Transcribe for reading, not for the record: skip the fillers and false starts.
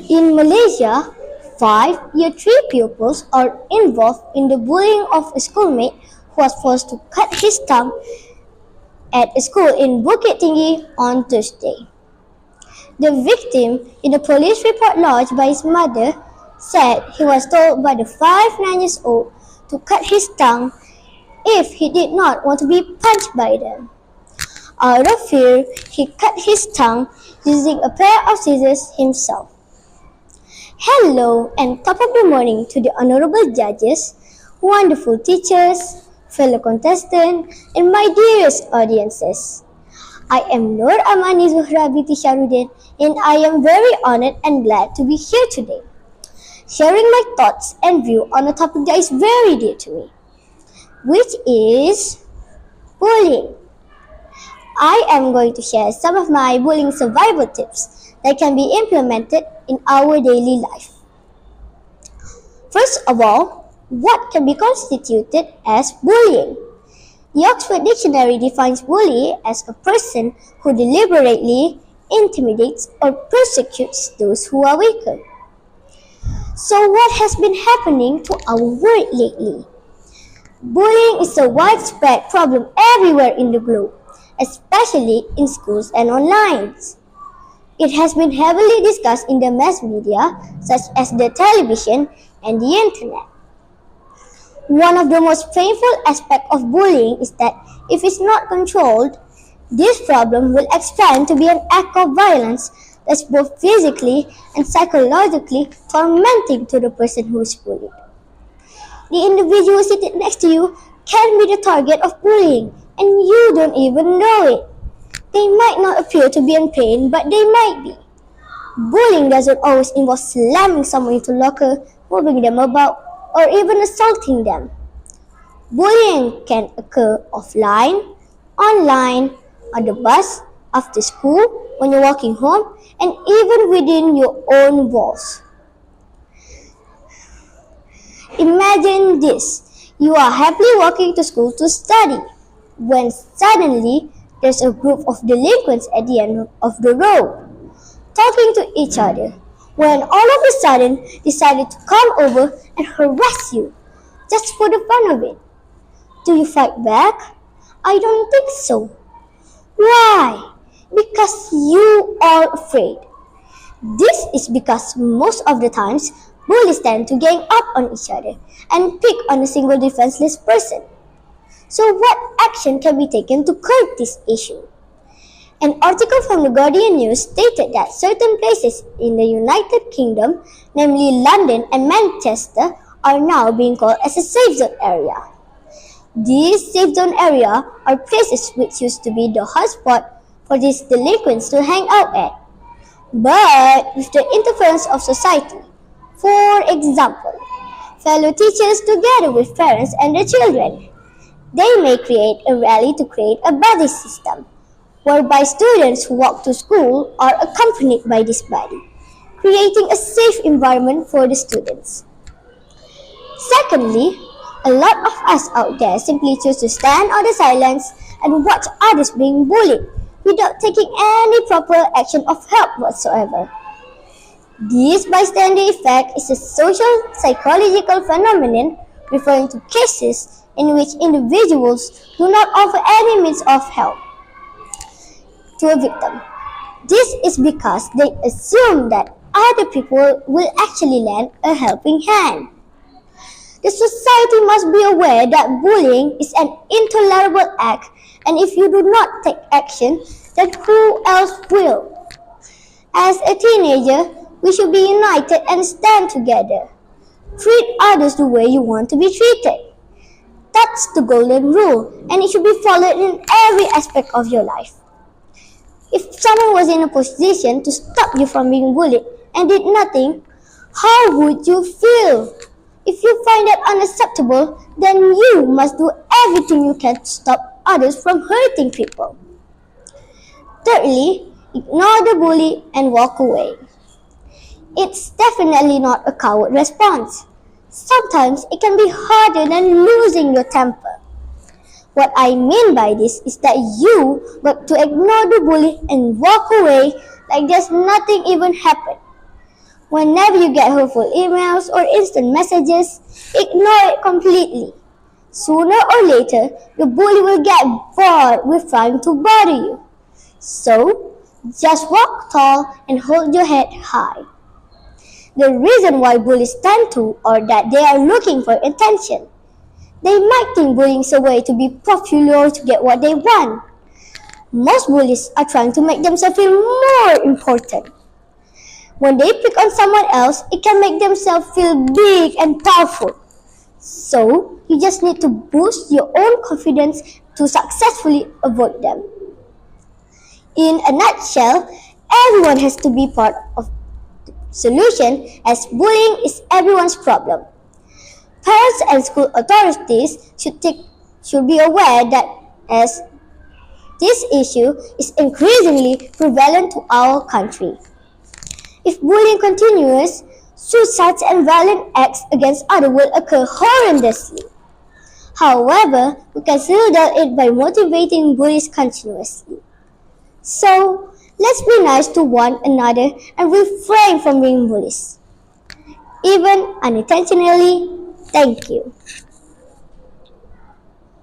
In Malaysia, 5 Year 3 pupils are involved in the bullying of a schoolmate who was forced to cut his tongue at a school in Bukit Tinggi on Thursday. The victim, in a police report lodged by his mother, said he was told by the 9 years old to cut his tongue if he did not want to be punched by them. Out of fear, he cut his tongue using a pair of scissors himself. Hello and top of the morning to the honorable judges, wonderful teachers, fellow contestants, and my dearest audiences. I am Amani Zuhrah and I am very honored and glad to be here today, sharing my thoughts and view on a topic that is very dear to me, which is bullying. I am going to share some of my bullying survival tips that can be implemented in our daily life. First of all, what can be constituted as bullying? The Oxford Dictionary defines bully as a person who deliberately intimidates or persecutes those who are weaker. So what has been happening to our world lately? Bullying is a widespread problem everywhere in the globe, especially in schools and online. It has been heavily discussed in the mass media, such as the television and the internet. One of the most painful aspects of bullying is that if it's not controlled, this problem will expand to be an act of violence that's both physically and psychologically tormenting to the person who is bullied. The individual sitting next to you can be the target of bullying and you don't even know it. They might not appear to be in pain, but they might be. Bullying doesn't always involve slamming someone into a locker, moving them about, or even assaulting them. Bullying can occur offline, online, on the bus, after school, when you're walking home, and even within your own walls. Imagine this. You are happily walking to school to study, when suddenly there's a group of delinquents at the end of the road, talking to each other, when all of a sudden decided to come over and harass you, just for the fun of it. Do you fight back? I don't think so. Why? Because you are afraid. This is because most of the times, bullies tend to gang up on each other and pick on a single defenseless person. So what action can be taken to curb this issue? An article from the Guardian News stated that certain places in the United Kingdom, namely London and Manchester, are now being called as a safe zone area. These safe zone areas are places which used to be the hotspot for these delinquents to hang out at. But with the interference of society, for example, fellow teachers together with parents and their children, they may create a rally to create a buddy system, whereby students who walk to school are accompanied by this buddy, creating a safe environment for the students. Secondly, a lot of us out there simply choose to stand on the sidelines and watch others being bullied without taking any proper action of help whatsoever. This bystander effect is a social psychological phenomenon referring to cases in which individuals do not offer any means of help to a victim. This is because they assume that other people will actually lend a helping hand. The society must be aware that bullying is an intolerable act, and if you do not take action, then who else will? As a teenager, we should be united and stand together. Treat others the way you want to be treated. That's the golden rule, and it should be followed in every aspect of your life. If someone was in a position to stop you from being bullied and did nothing, how would you feel? If you find that unacceptable, then you must do everything you can to stop others from hurting people. Thirdly, ignore the bully and walk away. It's definitely not a coward response. Sometimes it can be harder than losing your temper. What I mean by this is that you got to ignore the bully and walk away like there's nothing even happened. Whenever you get hurtful emails or instant messages, ignore it completely. Sooner or later, the bully will get bored with trying to bother you. So, just walk tall and hold your head high. The reason why bullies tend to, or that they are looking for attention. They might think bullying is a way to be popular to get what they want. Most bullies are trying to make themselves feel more important. When they pick on someone else, it can make themselves feel big and powerful. So, you just need to boost your own confidence to successfully avoid them. In a nutshell, everyone has to be part of the solution as bullying is everyone's problem. Parents and school authorities should be aware that as this issue is increasingly prevalent to our country. If bullying continues, suicides and violent acts against others will occur horrendously. However, we can still deal it by motivating bullies continuously. So, let's be nice to one another and refrain from being bullies. Even unintentionally, thank you.